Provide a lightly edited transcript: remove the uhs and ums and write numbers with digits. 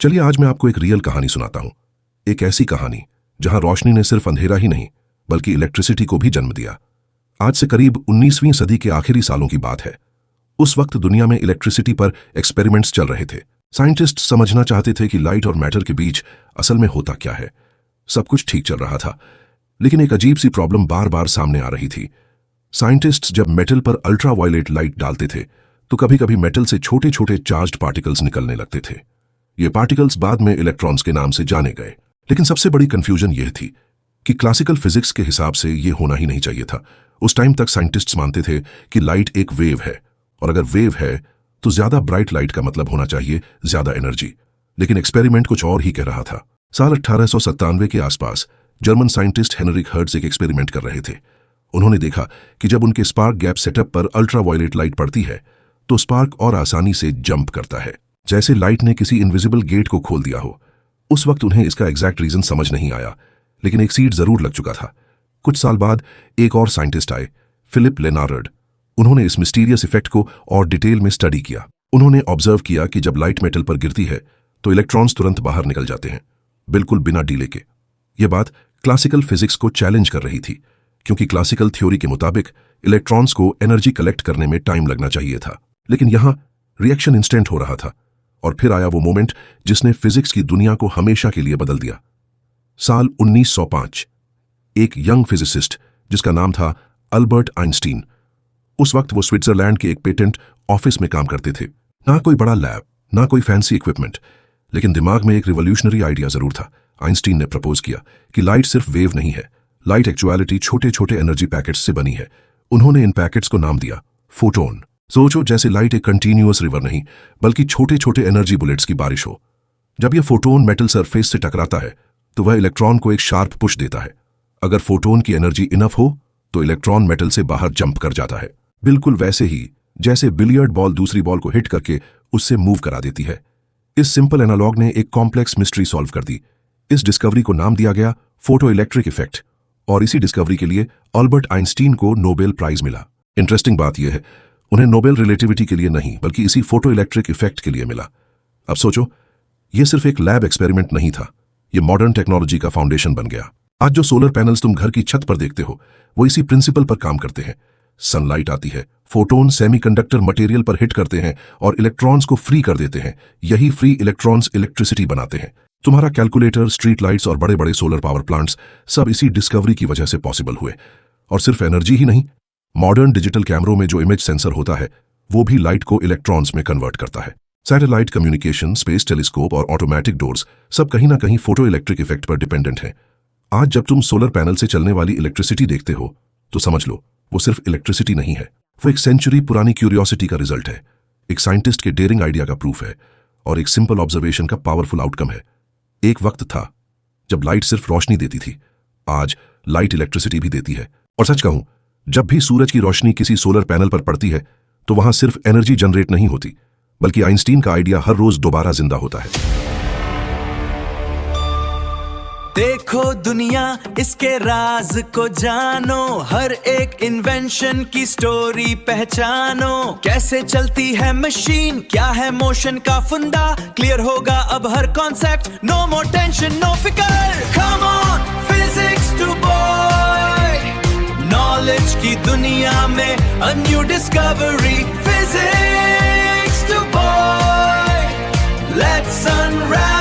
चलिए आज मैं आपको एक रियल कहानी सुनाता हूं। एक ऐसी कहानी जहां रोशनी ने सिर्फ अंधेरा ही नहीं बल्कि इलेक्ट्रिसिटी को भी जन्म दिया। आज से करीब 19वीं सदी के आखिरी सालों की बात है। उस वक्त दुनिया में इलेक्ट्रिसिटी पर एक्सपेरिमेंट्स चल रहे थे। साइंटिस्ट समझना चाहते थे कि लाइट और मैटर के बीच असल में होता क्या है। सब कुछ ठीक चल रहा था, लेकिन एक अजीब सी प्रॉब्लम बार बार सामने आ रही थी। साइंटिस्ट्स जब मेटल पर अल्ट्रावायलेट लाइट डालते थे तो कभी कभी मेटल से छोटे छोटे चार्ज्ड पार्टिकल्स निकलने लगते थे। ये पार्टिकल्स बाद में इलेक्ट्रॉन्स के नाम से जाने गए। लेकिन सबसे बड़ी कंफ्यूजन यह थी कि क्लासिकल फिजिक्स के हिसाब से ये होना ही नहीं चाहिए था। उस टाइम तक साइंटिस्ट्स मानते थे कि लाइट एक वेव है, और अगर वेव है तो ज्यादा ब्राइट लाइट का मतलब होना चाहिए ज्यादा एनर्जी। लेकिन एक्सपेरिमेंट कुछ और ही कह रहा था। साल 1897 के आसपास जर्मन साइंटिस्ट हेनरिक हर्ट्ज एक एक्सपेरिमेंट कर रहे थे। उन्होंने देखा कि जब उनके स्पार्क गैप सेटअप पर अल्ट्रावायलेट लाइट पड़ती है तो स्पार्क और आसानी से जंप करता है, जैसे लाइट ने किसी इनविजिबल गेट को खोल दिया हो। उस वक्त उन्हें इसका एग्जैक्ट रीजन समझ नहीं आया, लेकिन एक सीड जरूर लग चुका था। कुछ साल बाद एक और साइंटिस्ट आए, फिलिप लेनार्ड। उन्होंने इस मिस्टीरियस इफेक्ट को और डिटेल में स्टडी किया। उन्होंने ऑब्जर्व किया कि जब लाइट मेटल पर गिरती है तो इलेक्ट्रॉन्स तुरंत बाहर निकल जाते हैं, बिल्कुल बिना डीले के। यह बात क्लासिकल फिजिक्स को चैलेंज कर रही थी, क्योंकि क्लासिकल थ्योरी के मुताबिक इलेक्ट्रॉन्स को एनर्जी कलेक्ट करने में टाइम लगना चाहिए था। लेकिन यहां रिएक्शन इंस्टेंट हो रहा था। और फिर आया वो मोमेंट जिसने फिजिक्स की दुनिया को हमेशा के लिए बदल दिया। साल 1905। एक यंग फिजिसिस्ट जिसका नाम था अल्बर्ट आइंस्टीन। उस वक्त वो स्विट्जरलैंड के एक पेटेंट ऑफिस में काम करते थे। ना कोई बड़ा लैब, ना कोई फैंसी इक्विपमेंट, लेकिन दिमाग में एक रिवॉल्यूशनरी आइडिया जरूर था। आइंस्टीन ने प्रपोज किया कि लाइट सिर्फ वेव नहीं है, लाइट एक्चुअलिटी छोटे छोटे एनर्जी पैकेट्स से बनी है। उन्होंने इन पैकेट्स को नाम दिया फोटोन। सोचो, जैसे लाइट एक कंटीन्यूअस रिवर नहीं बल्कि छोटे छोटे एनर्जी बुलेट्स की बारिश हो। जब यह फोटोन मेटल सरफेस से टकराता है तो वह इलेक्ट्रॉन को एक शार्प पुश देता है। अगर फोटोन की एनर्जी इनफ हो तो इलेक्ट्रॉन मेटल से बाहर जंप कर जाता है, बिल्कुल वैसे ही जैसे बिलियर्ड बॉल दूसरी बॉल को हिट करके उससे मूव करा देती है। इस सिंपल एनालॉग ने एक कॉम्प्लेक्स मिस्ट्री सॉल्व कर दी। इस डिस्कवरी को नाम दिया गया फोटो इलेक्ट्रिक इफेक्ट, और इसी डिस्कवरी के लिए अल्बर्ट आइंस्टीन को नोबेल प्राइज मिला। इंटरेस्टिंग बात यह है, उन्हें नोबेल रिलेटिविटी के लिए नहीं बल्कि इसी फोटो इलेक्ट्रिक इफेक्ट के लिए मिला। अब सोचो, यह सिर्फ एक लैब एक्सपेरिमेंट नहीं था, यह मॉडर्न टेक्नोलॉजी का फाउंडेशन बन गया। आज जो सोलर पैनल्स तुम घर की छत पर देखते हो वो इसी प्रिंसिपल पर काम करते हैं। सनलाइट आती है, फोटोन सेमीकंडक्टर मटेरियल पर हिट करते हैं और इलेक्ट्रॉन्स को फ्री कर देते हैं। यही फ्री इलेक्ट्रॉन्स इलेक्ट्रिसिटी बनाते हैं। तुम्हारा कैलकुलेटर, स्ट्रीट लाइट्स और बड़े बड़े सोलर पावर प्लांट्स सब इसी डिस्कवरी की वजह से पॉसिबल हुए। और सिर्फ एनर्जी ही नहीं, मॉडर्न डिजिटल कैमरों में जो इमेज सेंसर होता है वो भी लाइट को इलेक्ट्रॉन्स में कन्वर्ट करता है। सैटेलाइट कम्युनिकेशन, स्पेस टेलीस्कोप और ऑटोमेटिक डोर्स सब कहीं ना कहीं फोटो इलेक्ट्रिक इफेक्ट पर डिपेंडेंट हैं। आज जब तुम सोलर पैनल से चलने वाली इलेक्ट्रिसिटी देखते हो तो समझ लो वो सिर्फ इलेक्ट्रिसिटी नहीं है, वो एक सेंचुरी पुरानी क्यूरियोसिटी का रिजल्ट है, एक साइंटिस्ट के डेयरिंग आइडिया का प्रूफ है, और एक सिंपल ऑब्जर्वेशन का पावरफुल आउटकम है। एक वक्त था जब लाइट सिर्फ रोशनी देती थी, आज लाइट इलेक्ट्रिसिटी भी देती है। और सच कहूं, जब भी सूरज की रोशनी किसी सोलर पैनल पर पड़ती है तो वहां सिर्फ एनर्जी जनरेट नहीं होती बल्कि आइंस्टीन का आइडिया हर रोज दोबारा जिंदा होता है। देखो दुनिया, इसके राज को जानो, हर एक इन्वेंशन की स्टोरी पहचानो। कैसे चलती है मशीन, क्या है मोशन का फंडा, क्लियर होगा अब हर concept. No more tension, no फिकर, come on physics to boy. Knowledge की दुनिया में a new discovery, physics to boy. Let's unravel